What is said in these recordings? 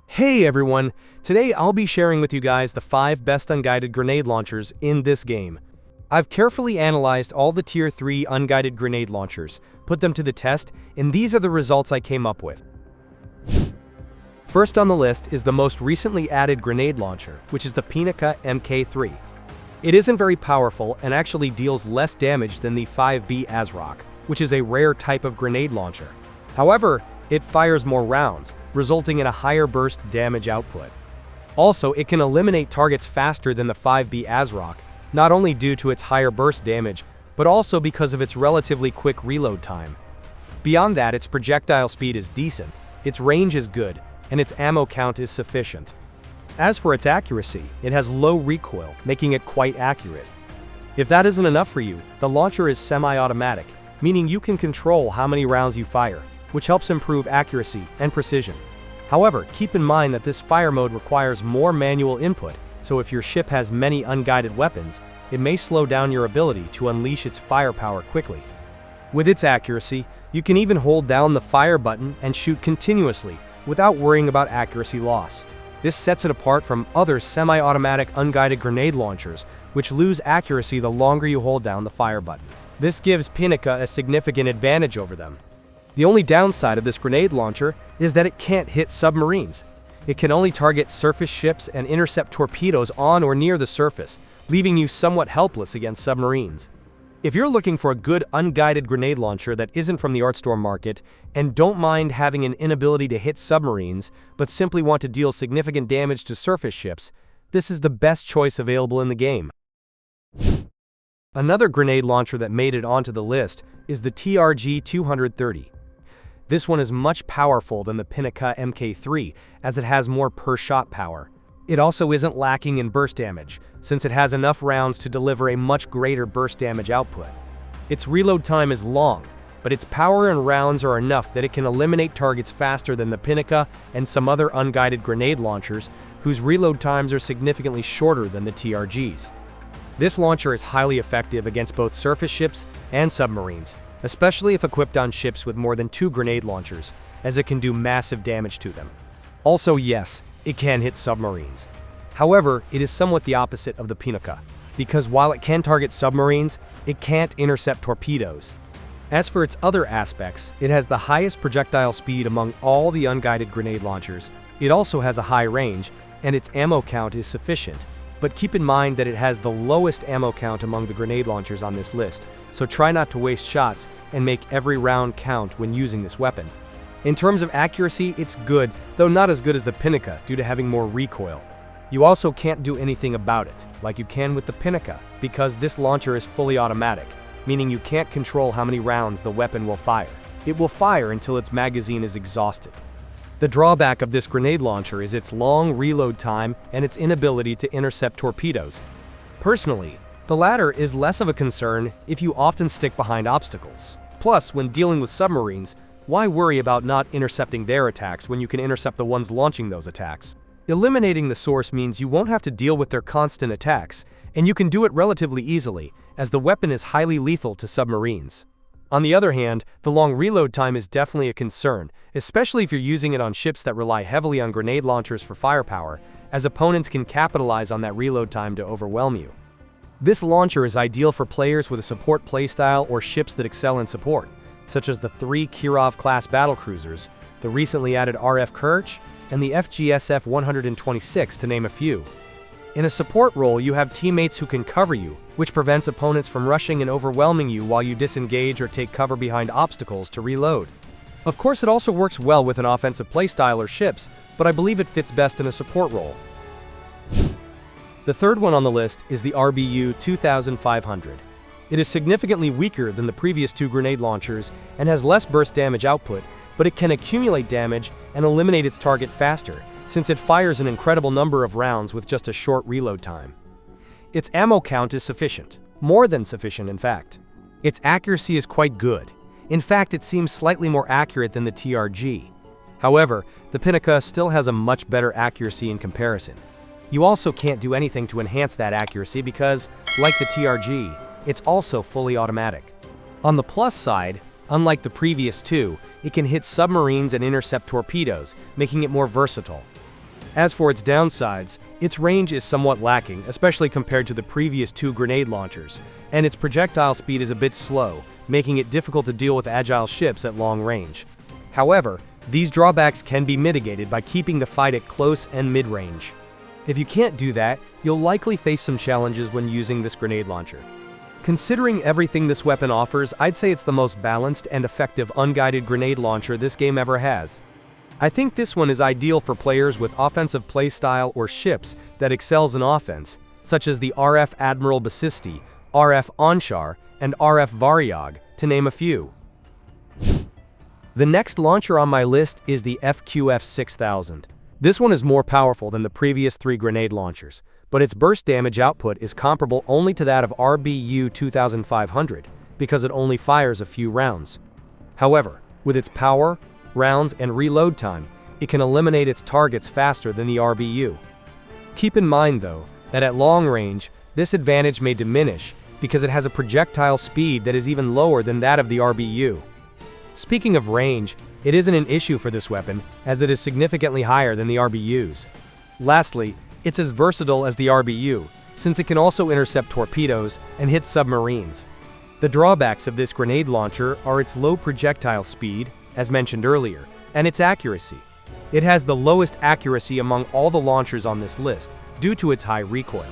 Hey everyone! Today I'll be sharing with you guys the 5 best unguided grenade launchers in this game. I've carefully analyzed all the Tier 3 unguided grenade launchers, put them to the test, and these are the results I came up with. First on the list is the most recently added grenade launcher, which is the Pinaka Mk3. It isn't very powerful and actually deals less damage than the 5B Azrock, which is a rare type of grenade launcher. However, it fires more rounds, resulting in a higher burst damage output. Also, it can eliminate targets faster than the 5B Azrock, not only due to its higher burst damage, but also because of its relatively quick reload time. Beyond that, its projectile speed is decent, its range is good, and its ammo count is sufficient. As for its accuracy, it has low recoil, making it quite accurate. If that isn't enough for you, the launcher is semi-automatic, meaning you can control how many rounds you fire, which helps improve accuracy and precision. However, keep in mind that this fire mode requires more manual input, so if your ship has many unguided weapons, it may slow down your ability to unleash its firepower quickly. With its accuracy, you can even hold down the fire button and shoot continuously without worrying about accuracy loss. This sets it apart from other semi-automatic unguided grenade launchers, which lose accuracy the longer you hold down the fire button. This gives Pinaka a significant advantage over them. The only downside of this grenade launcher is that it can't hit submarines. It can only target surface ships and intercept torpedoes on or near the surface, leaving you somewhat helpless against submarines. If you're looking for a good unguided grenade launcher that isn't from the art store market, and don't mind having an inability to hit submarines, but simply want to deal significant damage to surface ships, this is the best choice available in the game. Another grenade launcher that made it onto the list is the TRG-230. This one is much powerful than the Pinaka Mk3, as it has more per-shot power. It also isn't lacking in burst damage, since it has enough rounds to deliver a much greater burst damage output. Its reload time is long, but its power and rounds are enough that it can eliminate targets faster than the Pinaka and some other unguided grenade launchers, whose reload times are significantly shorter than the TRGs. This launcher is highly effective against both surface ships and submarines, especially if equipped on ships with more than 2 grenade launchers, as it can do massive damage to them. Also, yes, it can hit submarines. However, it is somewhat the opposite of the Pinaka, because while it can target submarines, it can't intercept torpedoes. As for its other aspects, it has the highest projectile speed among all the unguided grenade launchers, it also has a high range, and its ammo count is sufficient. But keep in mind that it has the lowest ammo count among the grenade launchers on this list, so try not to waste shots and make every round count when using this weapon. In terms of accuracy, it's good, though not as good as the Pinaka due to having more recoil. You also can't do anything about it, like you can with the Pinaka, because this launcher is fully automatic, meaning you can't control how many rounds the weapon will fire. It will fire until its magazine is exhausted. The drawback of this grenade launcher is its long reload time and its inability to intercept torpedoes. Personally, the latter is less of a concern if you often stick behind obstacles. Plus, when dealing with submarines, why worry about not intercepting their attacks when you can intercept the ones launching those attacks? Eliminating the source means you won't have to deal with their constant attacks, and you can do it relatively easily, as the weapon is highly lethal to submarines. On the other hand, the long reload time is definitely a concern, especially if you're using it on ships that rely heavily on grenade launchers for firepower, as opponents can capitalize on that reload time to overwhelm you. This launcher is ideal for players with a support playstyle or ships that excel in support, such as the 3 Kirov-class battlecruisers, the recently added RF Kerch, and the FGSF 126 to name a few. In a support role, you have teammates who can cover you, which prevents opponents from rushing and overwhelming you while you disengage or take cover behind obstacles to reload. Of course, it also works well with an offensive playstyle or ships, but I believe it fits best in a support role. The third one on the list is the RBU 2500. It is significantly weaker than the previous 2 grenade launchers and has less burst damage output, but it can accumulate damage and eliminate its target faster, since it fires an incredible number of rounds with just a short reload time. Its ammo count is sufficient, more than sufficient in fact. Its accuracy is quite good. In fact, it seems slightly more accurate than the TRG. However, the Pinaka still has a much better accuracy in comparison. You also can't do anything to enhance that accuracy because, like the TRG, it's also fully automatic. On the plus side, unlike the previous 2, it can hit submarines and intercept torpedoes, making it more versatile. As for its downsides, its range is somewhat lacking, especially compared to the previous two grenade launchers, and its projectile speed is a bit slow, making it difficult to deal with agile ships at long range. However, these drawbacks can be mitigated by keeping the fight at close and mid-range. If you can't do that, you'll likely face some challenges when using this grenade launcher. Considering everything this weapon offers, I'd say it's the most balanced and effective unguided grenade launcher this game ever has. I think this one is ideal for players with offensive playstyle or ships that excels in offense, such as the RF Admiral Basisti, RF Anshar, and RF Varyag, to name a few. The next launcher on my list is the FQF 6000. This one is more powerful than the previous three grenade launchers, but its burst damage output is comparable only to that of RBU 2500, because it only fires a few rounds. However, with its power, rounds, and reload time, it can eliminate its targets faster than the RBU. Keep in mind, though, that at long range, this advantage may diminish because it has a projectile speed that is even lower than that of the RBU. Speaking of range, it isn't an issue for this weapon, as it is significantly higher than the RBUs. Lastly, it's as versatile as the RBU, since it can also intercept torpedoes and hit submarines. The drawbacks of this grenade launcher are its low projectile speed, as mentioned earlier, and its accuracy. It has the lowest accuracy among all the launchers on this list, due to its high recoil.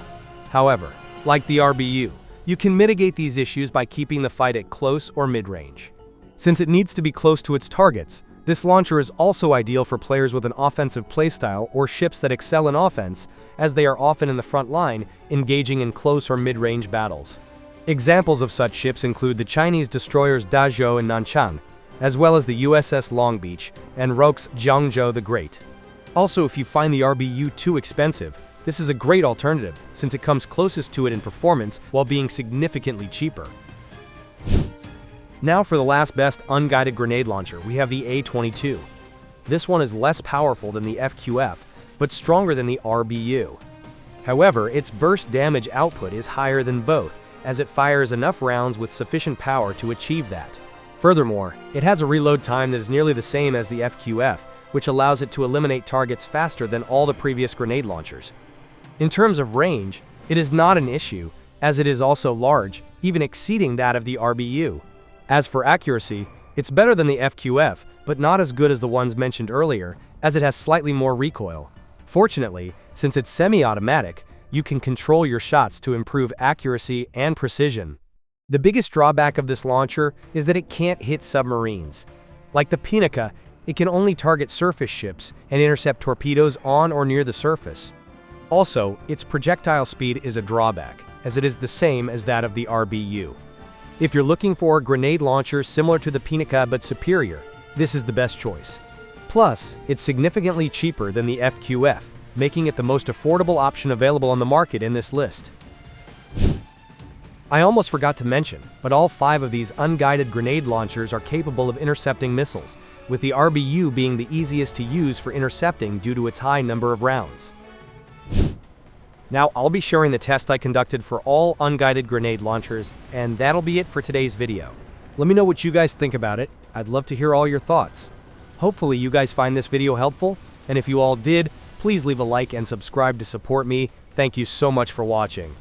However, like the RBU, you can mitigate these issues by keeping the fight at close or mid-range. Since it needs to be close to its targets, this launcher is also ideal for players with an offensive playstyle or ships that excel in offense, as they are often in the front line, engaging in close or mid-range battles. Examples of such ships include the Chinese destroyers Dazhou and Nanchang, as well as the USS Long Beach and Roke's Jiangzhou the Great. Also, if you find the RBU too expensive, this is a great alternative since it comes closest to it in performance while being significantly cheaper. Now for the last best unguided grenade launcher, we have the A22. This one is less powerful than the FQF, but stronger than the RBU. However, its burst damage output is higher than both, as it fires enough rounds with sufficient power to achieve that. Furthermore, it has a reload time that is nearly the same as the FQF, which allows it to eliminate targets faster than all the previous grenade launchers. In terms of range, it is not an issue, as it is also large, even exceeding that of the RBU. As for accuracy, it's better than the FQF, but not as good as the ones mentioned earlier, as it has slightly more recoil. Fortunately, since it's semi-automatic, you can control your shots to improve accuracy and precision. The biggest drawback of this launcher is that it can't hit submarines. Like the Pinaka, it can only target surface ships and intercept torpedoes on or near the surface. Also, its projectile speed is a drawback, as it is the same as that of the RBU. If you're looking for a grenade launcher similar to the Pinaka but superior, this is the best choice. Plus, it's significantly cheaper than the FQF, making it the most affordable option available on the market in this list. I almost forgot to mention, but all 5 of these unguided grenade launchers are capable of intercepting missiles, with the RBU being the easiest to use for intercepting due to its high number of rounds. Now, I'll be sharing the test I conducted for all unguided grenade launchers, and that'll be it for today's video. Let me know what you guys think about it. I'd love to hear all your thoughts. Hopefully you guys find this video helpful, and if you all did, please leave a like and subscribe to support me. Thank you so much for watching.